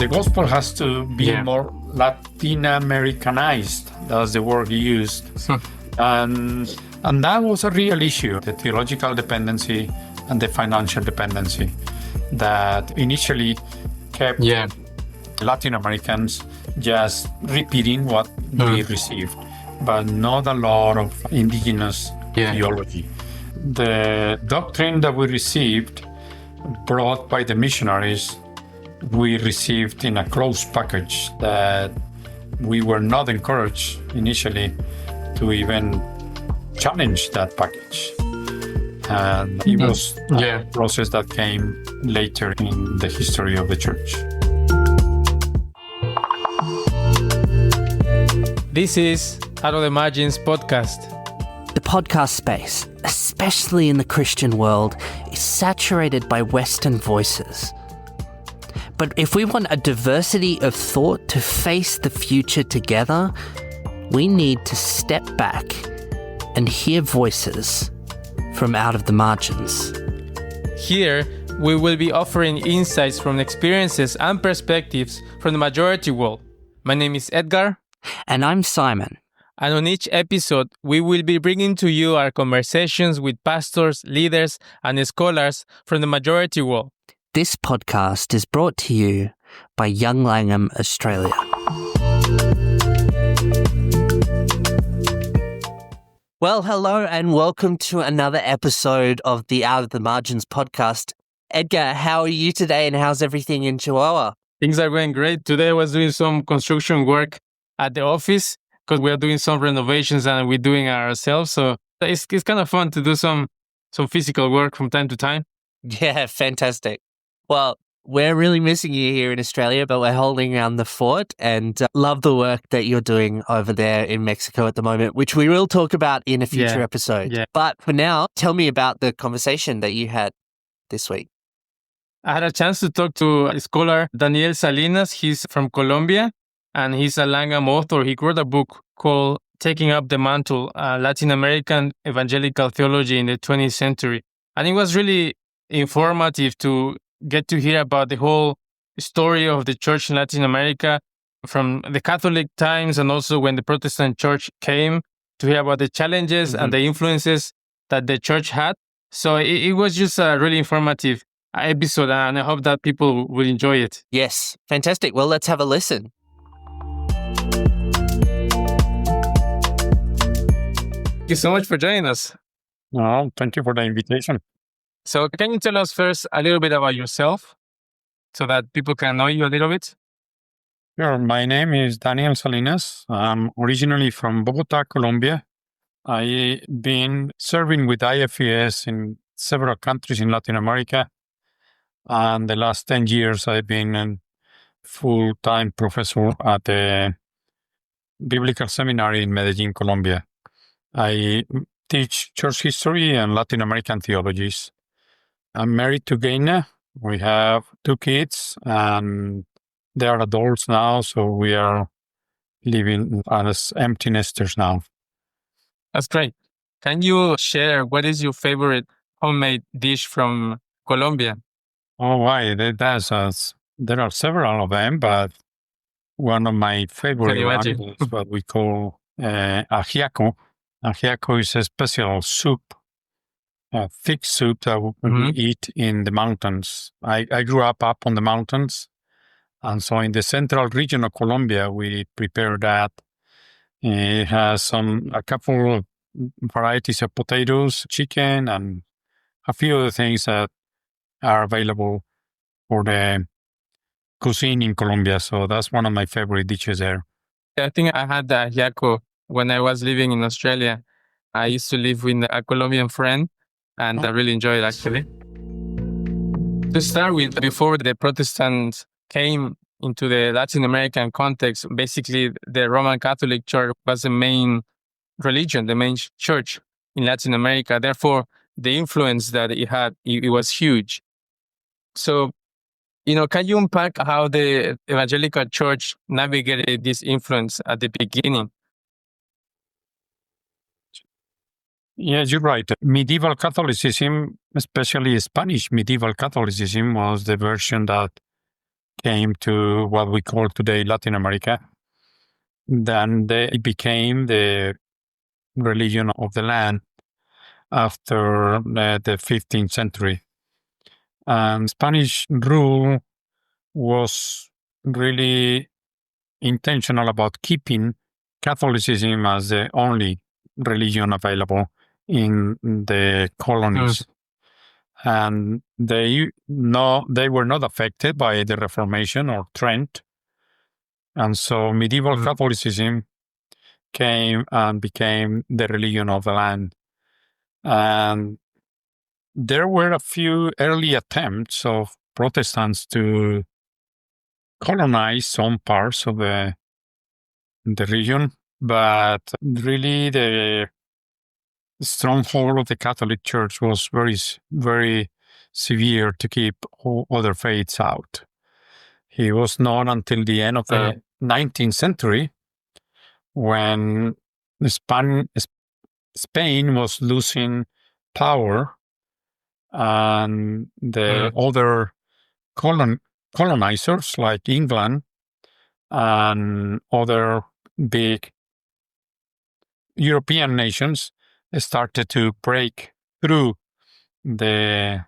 The gospel has to be more Latin Americanized. That's the word he used. And that was a real issue, the theological dependency and the financial dependency that initially kept Latin Americans just repeating what they received, but not a lot of indigenous theology. The doctrine that we received, brought by the missionaries, we received in a closed package that we were not encouraged initially to even challenge that package. And it was a process that came later in the history of the church. This is Out of the Margins podcast. The podcast space, especially in the Christian world, is saturated by Western voices. But if we want a diversity of thought to face the future together, we need to step back and hear voices from out of the margins. Here, we will be offering insights from experiences and perspectives from the majority world. My name is Edgar. And I'm Simon. And on each episode, we will be bringing to you our conversations with pastors, leaders, and scholars from the majority world. This podcast is brought to you by Young Langham Australia. Well, hello and welcome to another episode of the Out of the Margins podcast. Edgar, how are you today and how's everything in Chihuahua? Things are going great. Today I was doing some construction work at the office because we are doing some renovations and we're doing it ourselves. So it's kind of fun to do some physical work from time to time. Yeah, fantastic. Well, we're really missing you here in Australia, but we're holding down the fort and love the work that you're doing over there in Mexico at the moment, which we will talk about in a future episode. Yeah. But for now, tell me about the conversation that you had this week. I had a chance to talk to a scholar, Daniel Salinas. He's from Colombia, and he's a Langham author. He wrote a book called Taking Up the Mantle, Latin American Evangelical Theology in the 20th Century. And it was really informative to get to hear about the whole story of the church in Latin America from the Catholic times and also when the Protestant church came, to hear about the challenges and the influences that the church had. So it was just a really informative episode, and I hope that people will enjoy it. Yes, fantastic. Well, let's have a listen. Thank you so much for joining us. No, thank you for the invitation. So can you tell us first a little bit about yourself so that people can know you a little bit? Sure. My name is Daniel Salinas. I'm originally from Bogota, Colombia. I've been serving with IFES in several countries in Latin America. And the last 10 years, I've been a full-time professor at the Biblical Seminary in Medellin, Colombia. I teach church history and Latin American theologies. I'm married to Gaina. We have 2 kids, and they are adults now, so we are living as empty nesters now. That's great. Can you share what is your favorite homemade dish from Colombia? Oh, why? There are several of them, but one of my favorite is what we call ajiaco. Ajiaco is a special soup, a thick soup that we eat in the mountains. I grew up on the mountains, and so in the central region of Colombia, we prepare that. It has a couple of varieties of potatoes, chicken, and a few other things that are available for the cuisine in Colombia. So that's one of my favorite dishes there. I think I had the ajiaco when I was living in Australia. I used to live with a Colombian friend, and I really enjoyed it, actually. To start with, before the Protestants came into the Latin American context, basically the Roman Catholic Church was the main religion, the main church in Latin America. Therefore, the influence that it had, it was huge. So, can you unpack how the evangelical church navigated this influence at the beginning? Yes, you're right. Medieval Catholicism, especially Spanish medieval Catholicism, was the version that came to what we call today Latin America. Then it became the religion of the land after the 15th century. And Spanish rule was really intentional about keeping Catholicism as the only religion available in the colonies. And they were not affected by the Reformation or Trent. And so medieval Catholicism came and became the religion of the land. And there were a few early attempts of Protestants to colonize some parts of the region, but really the stronghold of the Catholic Church was very, very severe to keep all other faiths out. It was not until the end of the 19th century when Spain was losing power and the other colonizers like England and other big European nations started to break through the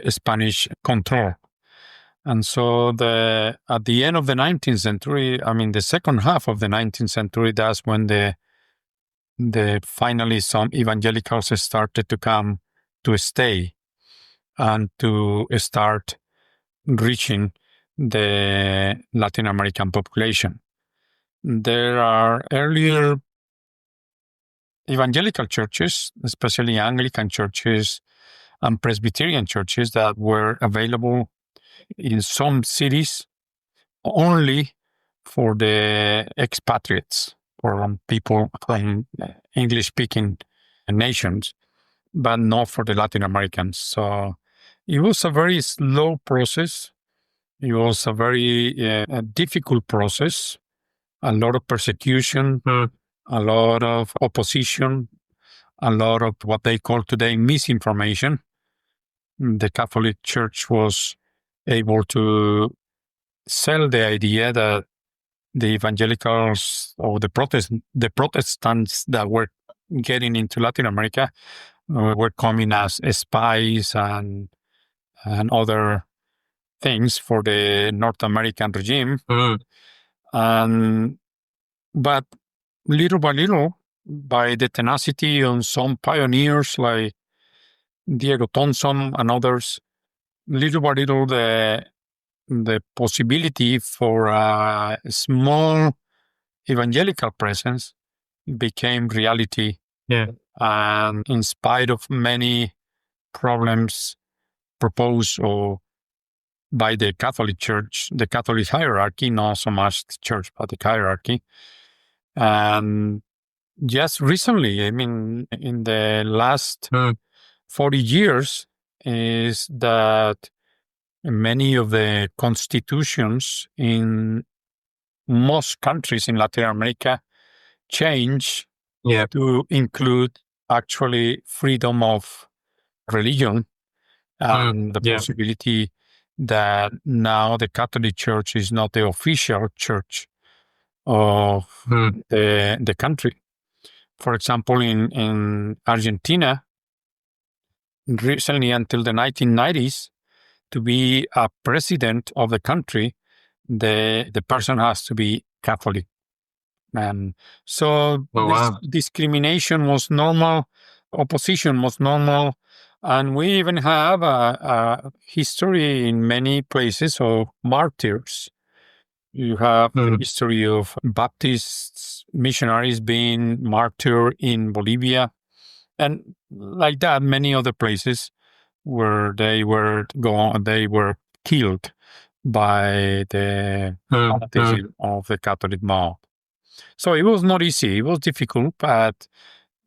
Spanish control. And so at the end of the 19th century, the second half of the 19th century, that's when finally some evangelicals started to come to stay and to start reaching the Latin American population. There are earlier evangelical churches, especially Anglican churches and Presbyterian churches, that were available in some cities only for the expatriates or people from English-speaking nations, but not for the Latin Americans. So it was a very slow process. It was a very difficult process, a lot of persecution, a lot of opposition, a lot of what they call today misinformation. The Catholic Church was able to sell the idea that the evangelicals or the Protestants that were getting into Latin America were coming as spies and other things for the North American regime. But little by little, by the tenacity of some pioneers like Diego Thompson and others, little by little the possibility for a small evangelical presence became reality. And in spite of many problems proposed by the Catholic Church, the Catholic hierarchy, not so much the church, but the hierarchy. And just recently, in the last 40 years, is that many of the constitutions in most countries in Latin America change to include actually freedom of religion and the possibility that now the Catholic Church is not the official church of the country. For example, in Argentina, recently until the 1990s, to be a president of the country, the person has to be Catholic. And so discrimination was normal, opposition was normal, and we even have a history in many places of martyrs. You have the history of Baptist missionaries being martyred in Bolivia, and like that, many other places where they were killed by the baptism of the Catholic monk. So it was not easy. It was difficult, but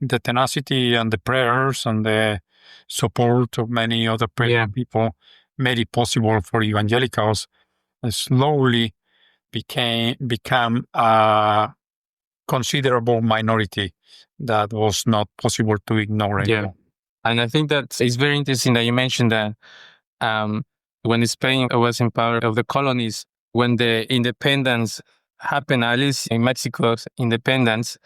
the tenacity and the prayers and the support of many other people made it possible for evangelicals slowly become a considerable minority that was not possible to ignore anymore. And I think that it's very interesting that you mentioned that when Spain was in power of the colonies, when the independence happened, at least in Mexico's independence,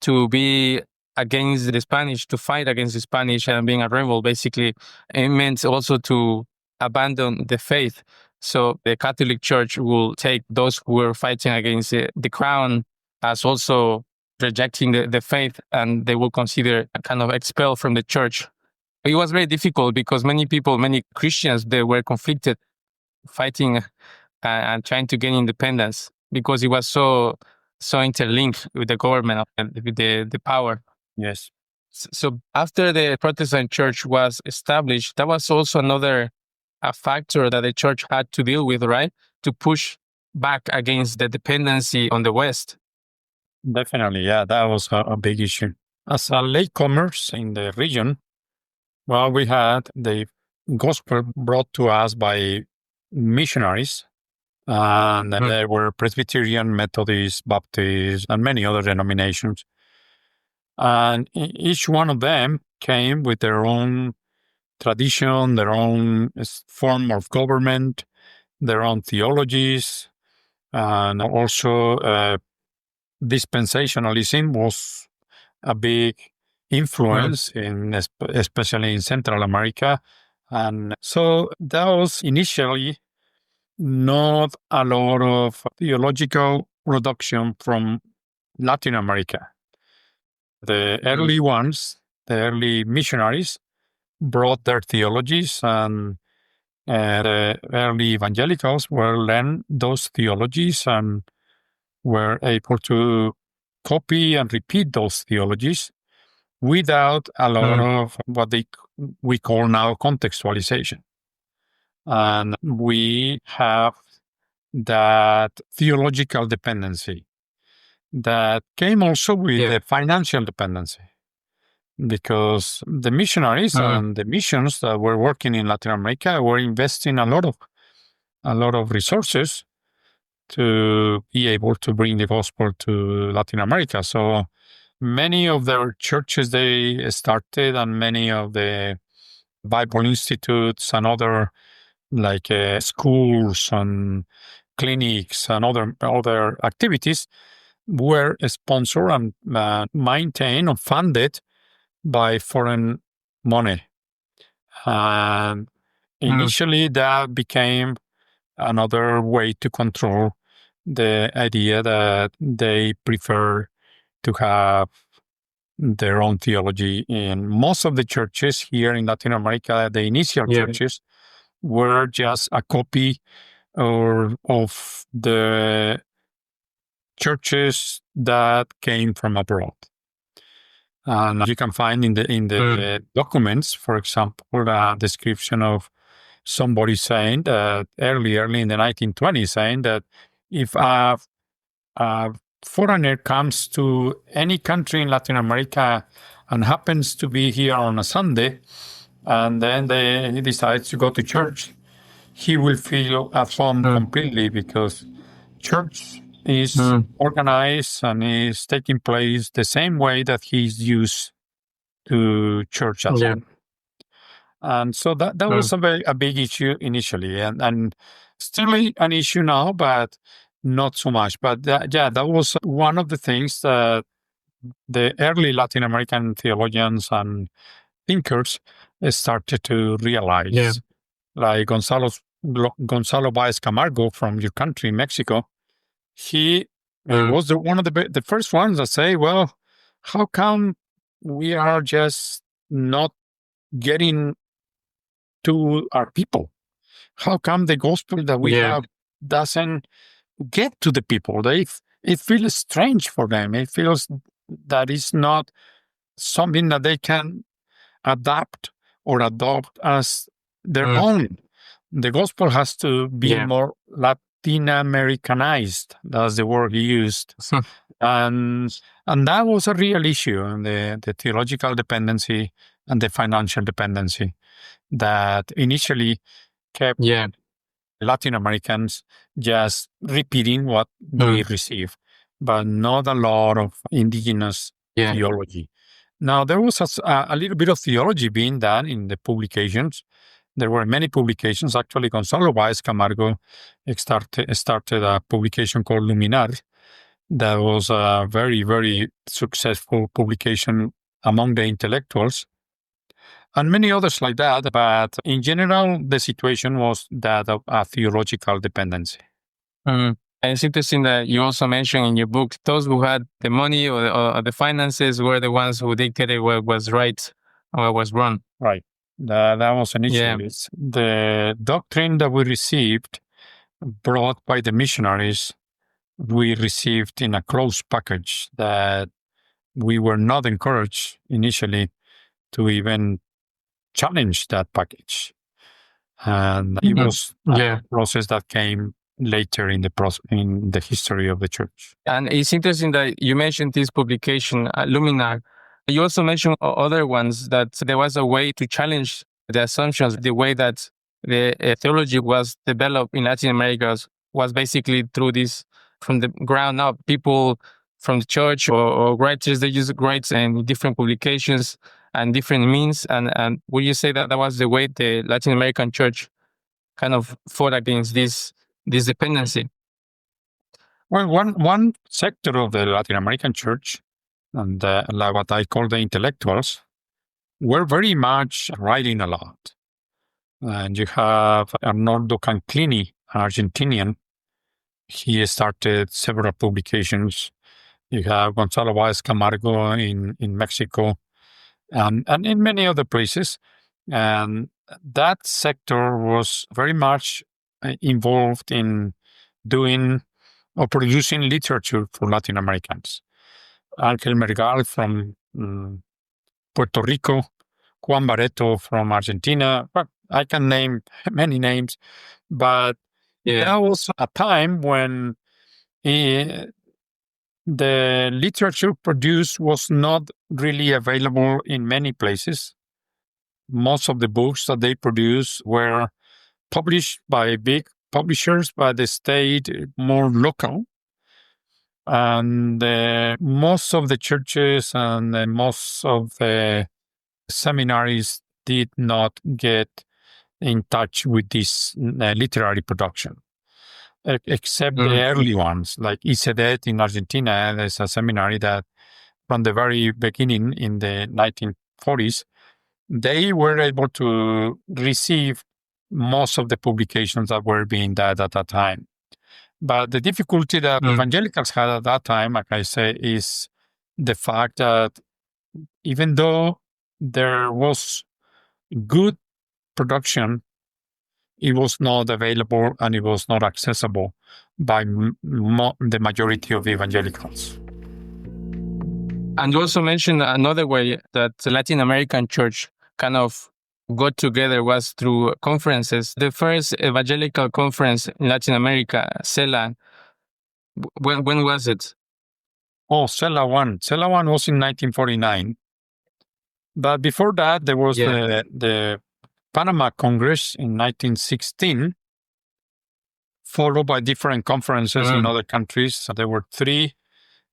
to be against the Spanish, to fight against the Spanish and being a rebel, basically, it meant also to abandon the faith. So the Catholic Church will take those who were fighting against the crown as also rejecting the faith, and they will consider a kind of expel from the church. It was very difficult because many people, many Christians, they were conflicted, fighting and trying to gain independence because it was so interlinked with the government and with the power. Yes. So after the Protestant church was established, that was also another a factor that the church had to deal with, right? To push back against the dependency on the West. Definitely, yeah, that was a big issue. As a latecomers in the region, well, we had the gospel brought to us by missionaries, and there were Presbyterian, Methodist, Baptist, and many other denominations. And each one of them came with their own tradition, their own form of government, their own theologies, and also dispensationalism was a big influence especially in Central America. And so that was initially not a lot of theological production from Latin America. The early ones, the early missionaries, brought their theologies, and the early evangelicals were learned those theologies and were able to copy and repeat those theologies without a lot of what we call now contextualization. And we have that theological dependency that came also with the financial dependency, because the missionaries and the missions that were working in Latin America were investing a lot of resources to be able to bring the gospel to Latin America. So many of their churches they started, and many of the Bible institutes and other like schools and clinics and other activities were sponsored and maintained or funded by foreign money. And initially that became another way to control the idea that they prefer to have their own theology. In most of the churches here in Latin America, the initial churches were just a copy of the churches that came from abroad. And you can find in the documents, for example, a description of somebody saying that early in the 1920s, saying that if a foreigner comes to any country in Latin America and happens to be here on a Sunday, and then he decides to go to church, he will feel at home completely, because church is organized and is taking place the same way that he's used to church at home. And so that was a big issue initially, and still an issue now, but not so much. But that was one of the things that the early Latin American theologians and thinkers started to realize. Like Gonzalo Baez Camargo from your country, Mexico, he was one of the first ones that say, well, how come we are just not getting to our people? How come the gospel that we have doesn't get to the people? It feels strange for them. It feels that it's not something that they can adapt or adopt as their own. The gospel has to be more Latin Americanized. That's the word he used. And that was a real issue, the theological dependency and the financial dependency that initially kept Latin Americans just repeating what we receive, but not a lot of indigenous theology. Now, there was a little bit of theology being done in the publications, There were many publications. Actually, Gonzalo Baez Camargo started a publication called Luminar that was a very, very successful publication among the intellectuals, and many others like that. But in general, the situation was that of a theological dependency. And it's interesting that you also mentioned in your book, those who had the money or the finances were the ones who dictated what was right or what was wrong. Right. That was an issue. Yeah. It's the doctrine that we received, brought by the missionaries, we received in a closed package that we were not encouraged initially to even challenge that package. And it was a process that came later in the history of the church. And it's interesting that you mentioned this publication, Luminar. You also mentioned other ones that there was a way to challenge the assumptions. The way that the theology was developed in Latin America was basically through this, from the ground up, people from the church or writers, they use writes and different publications and different means. And would you say that that was the way the Latin American church kind of fought against this dependency? Well, one sector of the Latin American church, and like what I call the intellectuals, were very much writing a lot. And you have Arnoldo Canclini, an Argentinian. He started several publications. You have Gonzalo Baez Camargo in Mexico, and in many other places. And that sector was very much involved in doing or producing literature for Latin Americans. Ángel Mergal from Puerto Rico, Juan Barreto from Argentina. Well, I can name many names, but that was a time when the literature produced was not really available in many places. Most of the books that they produced were published by big publishers, but they stayed more local. And most of the churches and most of the seminaries did not get in touch with this literary production, except the early ones, like ICEDET in Argentina. There's a seminary that from the very beginning in the 1940s, they were able to receive most of the publications that were being done at that time. But the difficulty that evangelicals had at that time, like I say, is the fact that even though there was good production, it was not available and it was not accessible by the majority of the evangelicals. And you also mentioned another way that the Latin American church kind of got together was through conferences. The first evangelical conference in Latin America, CELA, when was it? Oh, CELA 1. CELA 1 was in 1949. But before that, there was the Panama Congress in 1916, followed by different conferences in other countries. So there were three.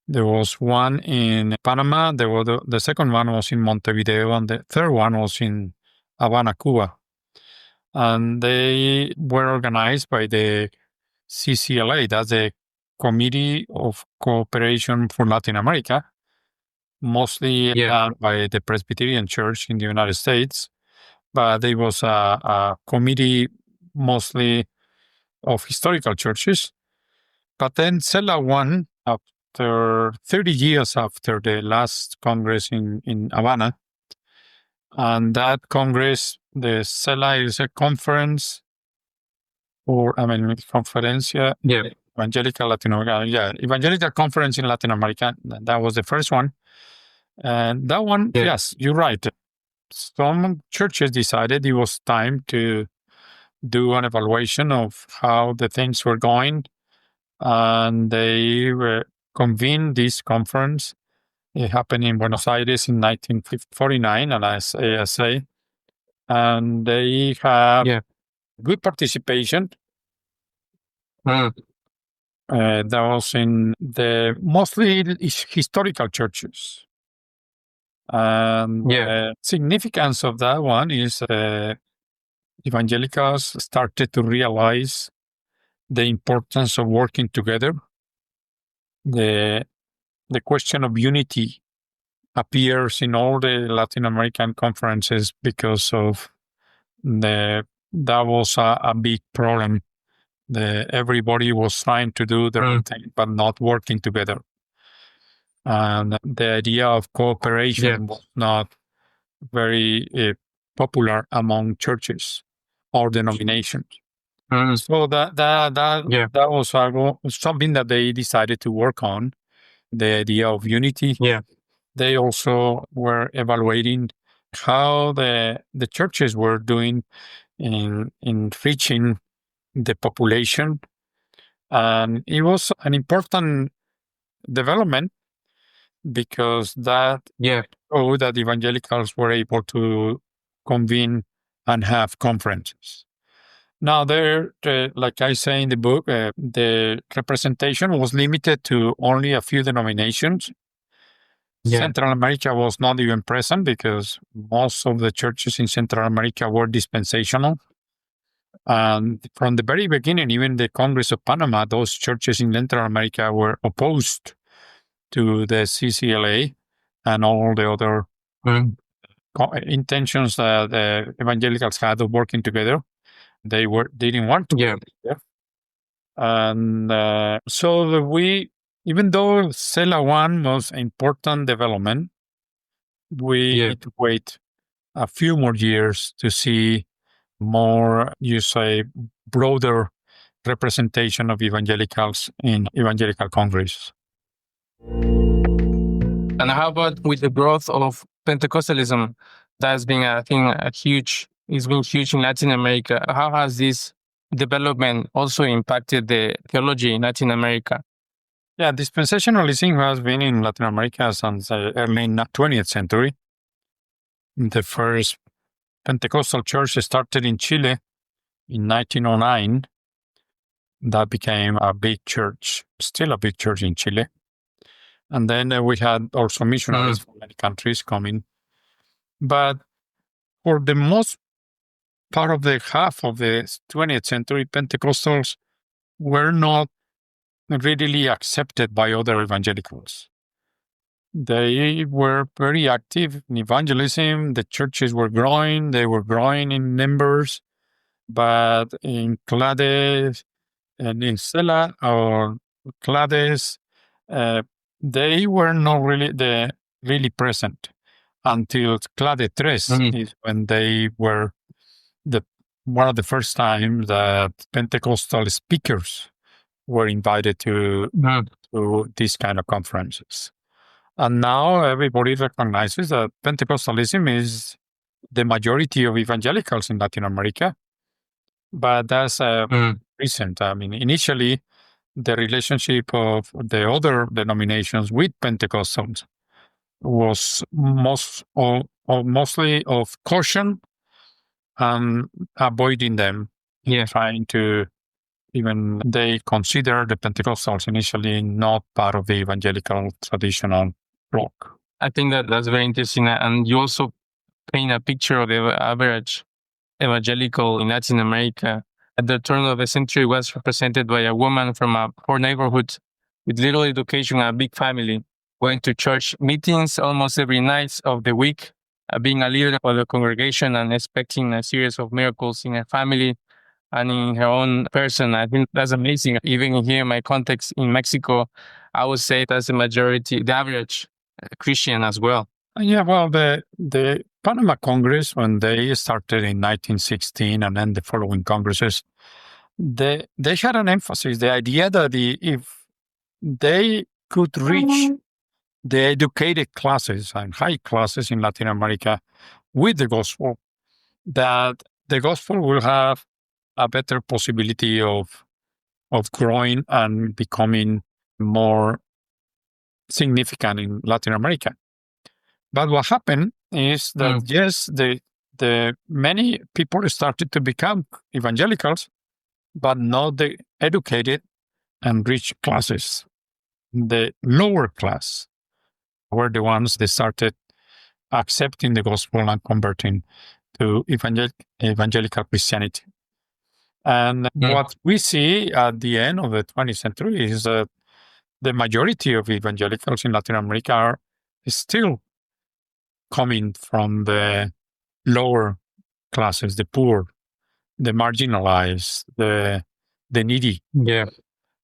There was one in Panama. The second one was in Montevideo, and the third one was in Havana, Cuba. And they were organized by the CCLA, that's the Committee of Cooperation for Latin America, mostly by the Presbyterian Church in the United States. But there was a committee mostly of historical churches. But then CELA 1, after 30 years after the last Congress in Havana, and that Congress, the CELA is a conference, Conferencia Evangelical Latin America. Evangelical Conference in Latin America. That was the first one. And that one, yes, you're right. Some churches decided it was time to do an evaluation of how the things were going. And they convened this conference. It happened in Buenos Aires in 1949, and as I say, and they have good participation. That was in the mostly historical churches. And the significance of that one is evangelicals started to realize the importance of working together. The question of unity appears in all the Latin American conferences because of that was a big problem. Everybody was trying to do their own thing, but not working together. And the idea of cooperation was not very popular among churches or denominations. So that was something that they decided to work on, the idea of unity. They also were evaluating how the churches were doing in reaching the population. And it was an important development because that showed that evangelicals were able to convene and have conferences. Now, like I say in the book, the representation was limited to only a few denominations. Central America was not even present because most of the churches in Central America were dispensational. And from the very beginning, even the Congress of Panama, those churches in Central America were opposed to the CCLA and all the other intentions that the evangelicals had of working together. They didn't want to work together. And so even though CELA 1 was an important development, we need to wait a few more years to see more, broader representation of evangelicals in evangelical congress. And how about with the growth of Pentecostalism? That's been, I think, it's been huge in Latin America. How has this development also impacted the theology in Latin America? Yeah, dispensationalism has been in Latin America since the early 20th century. The first Pentecostal church started in Chile in 1909. That became a big church, still a big church in Chile. And then we had also missionaries from many countries coming. But for the most part of the half of the 20th century, Pentecostals were not readily accepted by other evangelicals. They were very active in evangelism. The churches were growing. They were growing in numbers. But in Clades and in CELA or Clades, they were not really present until Clade 3 is when they were one of the first times that Pentecostal speakers were invited to these kind of conferences. And now everybody recognizes that Pentecostalism is the majority of evangelicals in Latin America. But that's recent. I mean, initially, the relationship of the other denominations with Pentecostals was mostly of caution and avoiding them, trying to they consider the Pentecostals initially not part of the evangelical traditional bloc. I think that's very interesting. And you also paint a picture of the average evangelical in Latin America. At the turn of the century was represented by a woman from a poor neighborhood with little education and a big family, going to church meetings almost every night of the week, being a leader of the congregation and expecting a series of miracles in her family and in her own person. I think that's amazing. Even here in my context in Mexico, I would say that's the majority, the average Christian as well. Yeah, well, the Panama Congress, when they started in 1916 and then the following congresses, they had an emphasis, the idea that if they could reach the educated classes and high classes in Latin America with the gospel, that the gospel will have a better possibility of growing and becoming more significant in Latin America. But what happened is that, yes, the many people started to become evangelicals, but not the educated and rich classes. The lower class were the ones that started accepting the gospel and converting. to evangelical Christianity. And what we see at the end of the 20th century is that the majority of evangelicals in Latin America are still coming from the lower classes, the poor, the marginalized, the needy. Yeah.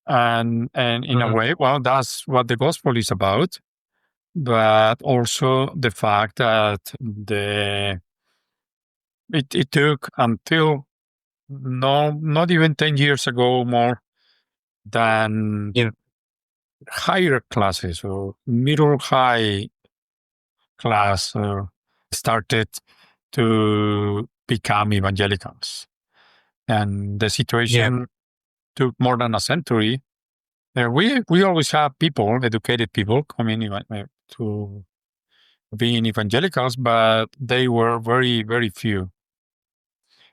And in a way, well, that's what the gospel is about. But also the fact that it took until not even 10 years ago more than higher classes or middle high class started to become evangelicals. And the situation took more than a century. We always have people, educated people, coming to being evangelicals, but they were very, very few.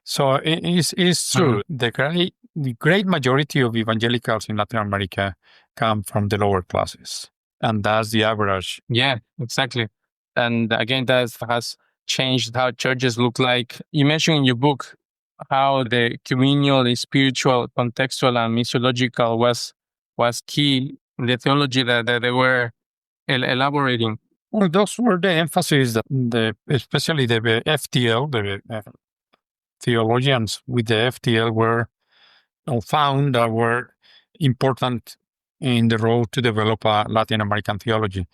So it's true. The great majority of evangelicals in Latin America come from the lower classes, and that's the average. Yeah, exactly. And again, that has changed how churches look like. You mentioned in your book how the communal, the spiritual, contextual, and missiological was key in the theology that they were elaborating. Well, those were the emphasis that especially the FTL, the theologians with the FTL were found that were important in the road to develop a Latin American theology.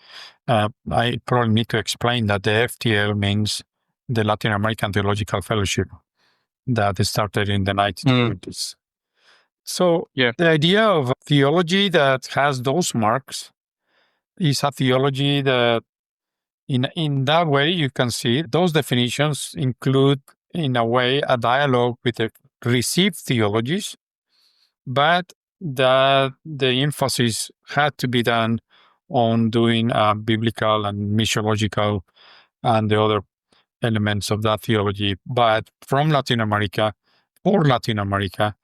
I probably need to explain that the FTL means the Latin American Theological Fellowship that started in the 1920s. So the idea of theology that has those marks is a theology that in that way you can see those definitions include in a way a dialogue with the received theologies, but that the emphasis had to be done on doing biblical and missiological and the other elements of that theology, but from Latin America, for Latin America,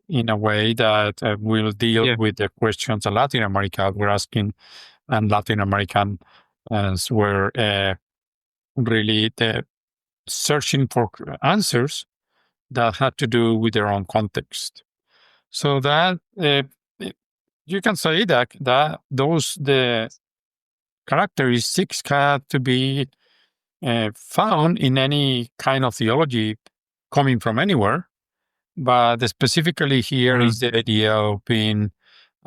in a way that will deal with the questions that Latin America were asking, and Latin Americans were really searching for answers that had to do with their own context. So that you can say that the characteristics had to be found in any kind of theology coming from anywhere, but specifically here is the idea of being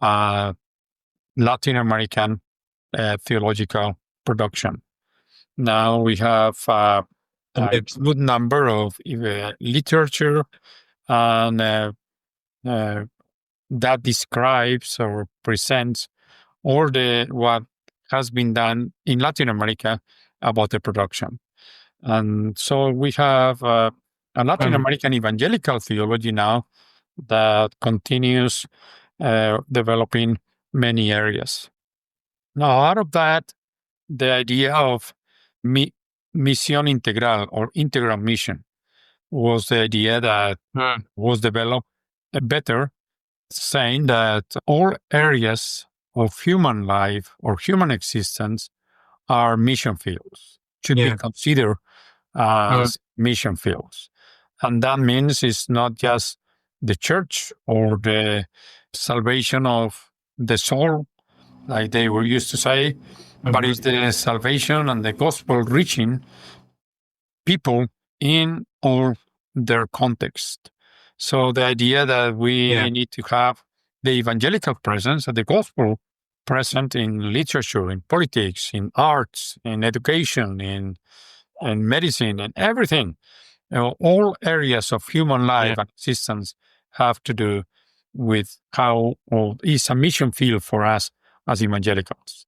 Latin American theological production. Now we have a good number of literature and that describes or presents all what has been done in Latin America about the production. And so we have a Latin American evangelical theology now that continues developing many areas. Now, out of that, the idea of misión integral or integral mission was the idea that was developed better, saying that all areas of human life or human existence are mission fields, should be considered as mission fields. And that means it's not just the church or the salvation of the soul, like they were used to say, but it's the salvation and the gospel reaching people in all their context. So the idea that we need to have the evangelical presence and the gospel present in literature, in politics, in arts, in education, in medicine, and everything. All areas of human life and existence have to do with how is a mission field for us as evangelicals.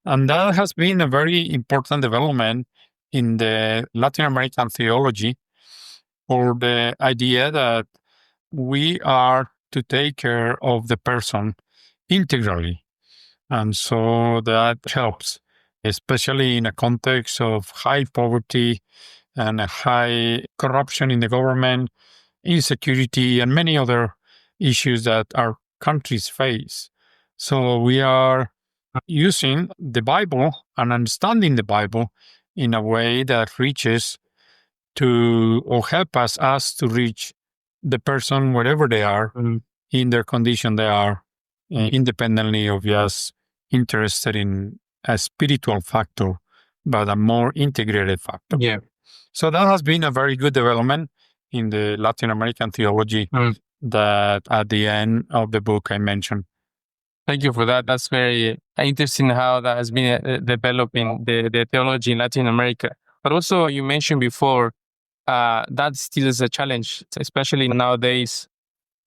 And that has been a very important development in the Latin American theology, or the idea that we are to take care of the person integrally. And so that helps, especially in a context of high poverty and a high corruption in the government, insecurity, and many other issues that our countries face. So we are using the Bible and understanding the Bible in a way that reaches to or help us to reach the person wherever they are, in their condition they are, independently of just interested in a spiritual factor, but a more integrated factor. Yeah. So that has been a very good development in the Latin American theology that at the end of the book I mentioned. Thank you for that. That's very interesting how that has been developing the theology in Latin America. But also, you mentioned before, that still is a challenge, especially nowadays.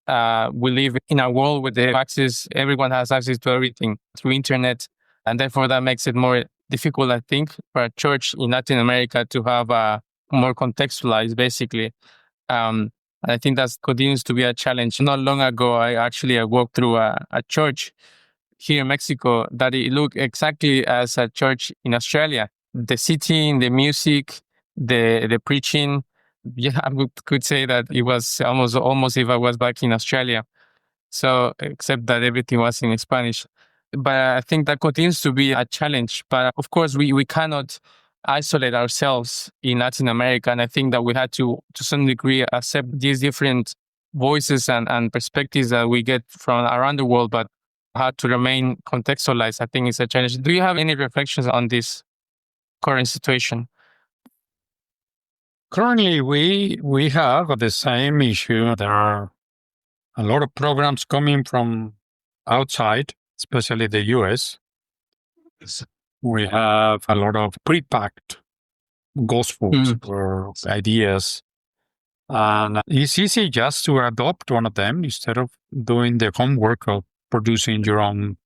We live in a world with the access, everyone has access to everything through internet. And therefore, that makes it more difficult, I think, for a church in Latin America to have more contextualized, basically. And I think that continues to be a challenge. Not long ago, I walked through a church here in Mexico that it looked exactly as a church in Australia. The setting, the music, the preaching. Yeah, I could say that it was almost if I was back in Australia. So, except that everything was in Spanish. But I think that continues to be a challenge. But of course, we cannot isolate ourselves in Latin America. And I think that we had to some degree, accept these different voices and perspectives that we get from around the world, but how to remain contextualized, I think is a challenge. Do you have any reflections on this current situation? Currently, we have the same issue. There are a lot of programs coming from outside, especially the US. We have a lot of pre-packed gospels or ideas. And it's easy just to adopt one of them instead of doing the homework of producing your own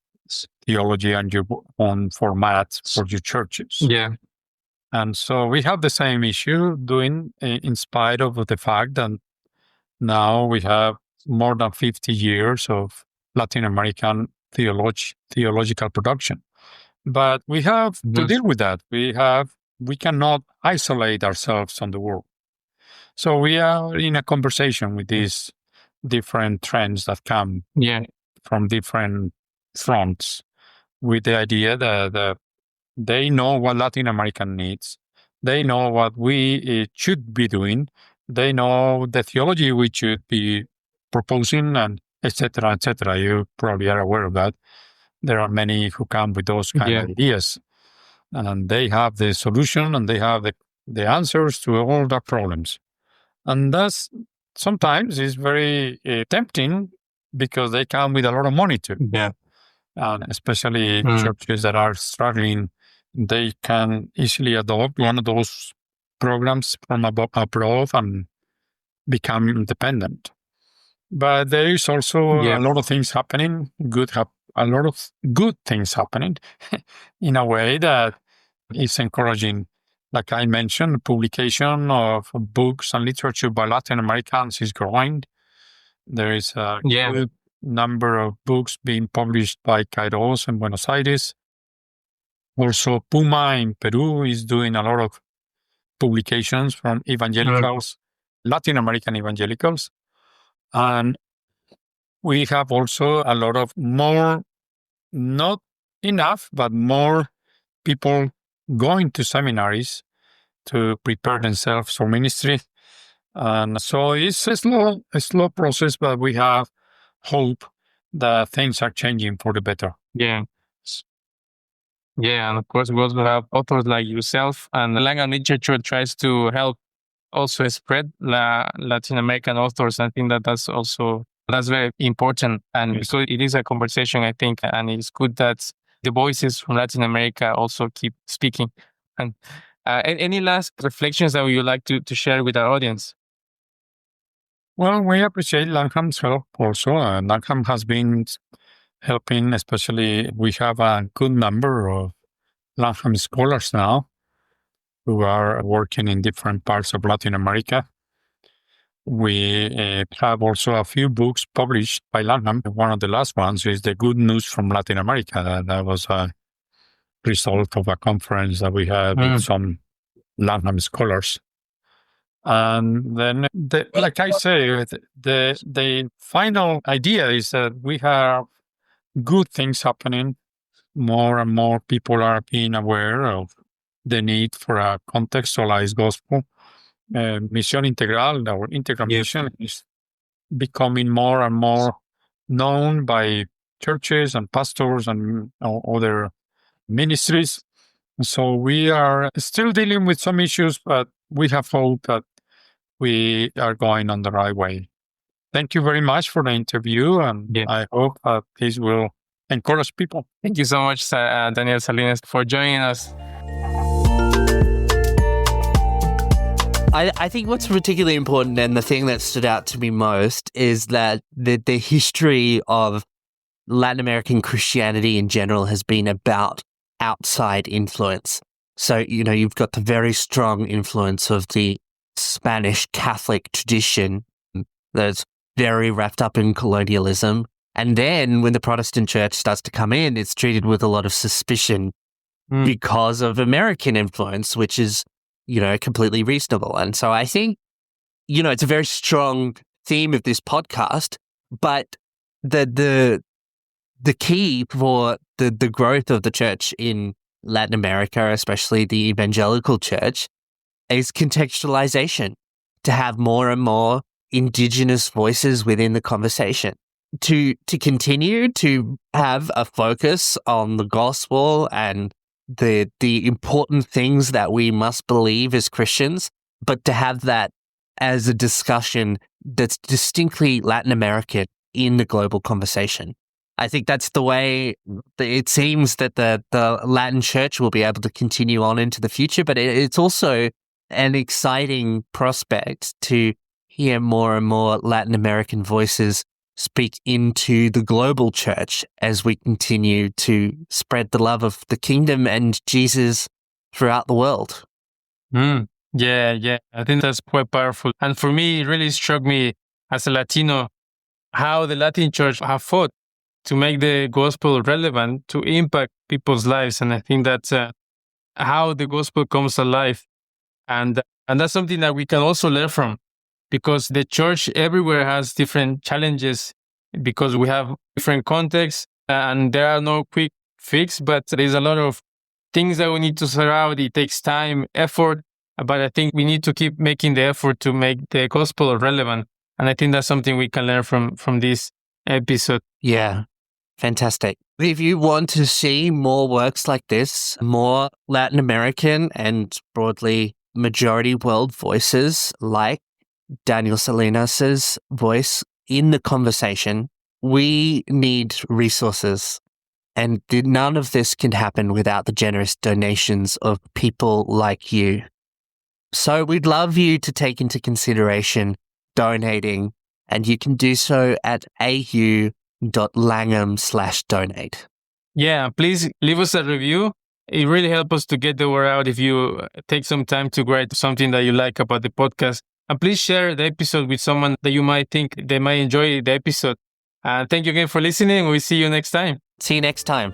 theology and your own formats for your churches. Yeah. And so we have the same issue in spite of the fact that now we have more than 50 years of Latin American theological production. But we have to deal with that. We cannot isolate ourselves from the world. So we are in a conversation with these different trends that come from different fronts, with the idea that they know what Latin America needs. They know what we should be doing. They know the theology we should be proposing, and etc., etc. You probably are aware of that. There are many who come with those kind of ideas, and they have the solution and they have the answers to all the problems. And that's sometimes is very tempting because they come with a lot of money too. Yeah. And especially churches that are struggling, they can easily adopt one of those programs from abroad and become independent. But there is also a lot of things happening, a lot of good things happening in a way that is encouraging. Like I mentioned, publication of books and literature by Latin Americans is growing. There is a good number of books being published by Kairos in Buenos Aires. Also, Puma in Peru is doing a lot of publications from evangelicals, Latin American evangelicals. And we have also a lot of more, not enough, but more people going to seminaries to prepare themselves for ministry. And so it's a slow process, but we have hope that things are changing for the better. Yeah. Yeah, and of course we also have authors like yourself, and Langham Literature tries to help also spread Latin American authors. I think that's very important, and because it is a conversation, I think, and it's good that the voices from Latin America also keep speaking. And any last reflections that you would like to share with our audience? Well, we appreciate Langham's help also. Langham has been helping, especially we have a good number of Langham scholars now who are working in different parts of Latin America. We have also a few books published by Langham. One of the last ones is The Good News from Latin America. That was a result of a conference that we had with some Langham scholars. And then, like I say, the final idea is that we have good things happening. More and more people are being aware of the need for a contextualized gospel. Misión Integral, our integral mission, is becoming more and more known by churches and pastors and other ministries. So we are still dealing with some issues, but we have hope that we are going on the right way. Thank you very much for the interview, and I hope that this will encourage people. Thank you so much, Daniel Salinas, for joining us. I think what's particularly important, and the thing that stood out to me most, is that the history of Latin American Christianity in general has been about outside influence. So, you've got the very strong influence of the Spanish Catholic tradition that's very wrapped up in colonialism. And then when the Protestant church starts to come in, it's treated with a lot of suspicion because of American influence, which is, completely reasonable. And so I think, it's a very strong theme of this podcast, but the key for the growth of the church in Latin America, especially the evangelical church, is contextualization, to have more and more indigenous voices within the conversation, to continue to have a focus on the gospel and the important things that we must believe as Christians, but to have that as a discussion that's distinctly Latin American in the global conversation. I think that's the way it seems that the Latin church will be able to continue on into the future, but it's also an exciting prospect to hear more and more Latin American voices speak into the global church as we continue to spread the love of the kingdom and Jesus throughout the world. Yeah. I think that's quite powerful. And for me, it really struck me as a Latino how the Latin church have fought to make the gospel relevant, to impact people's lives. And I think that's how the gospel comes alive. And that's something that we can also learn from, because the church everywhere has different challenges, because we have different contexts and there are no quick fix, but there's a lot of things that we need to sort out. It takes time, effort, but I think we need to keep making the effort to make the gospel relevant. And I think that's something we can learn from this episode. Yeah, fantastic. If you want to see more works like this, more Latin American and broadly majority world voices like Daniel Salinas' voice in the conversation, we need resources. And none of this can happen without the generous donations of people like you. So we'd love you to take into consideration donating, and you can do so at au.langham/donate. Yeah, please leave us a review. It really helps us to get the word out if you take some time to write something that you like about the podcast. And please share the episode with someone that you might think they might enjoy the episode. Thank you again for listening. We'll see you next time. See you next time.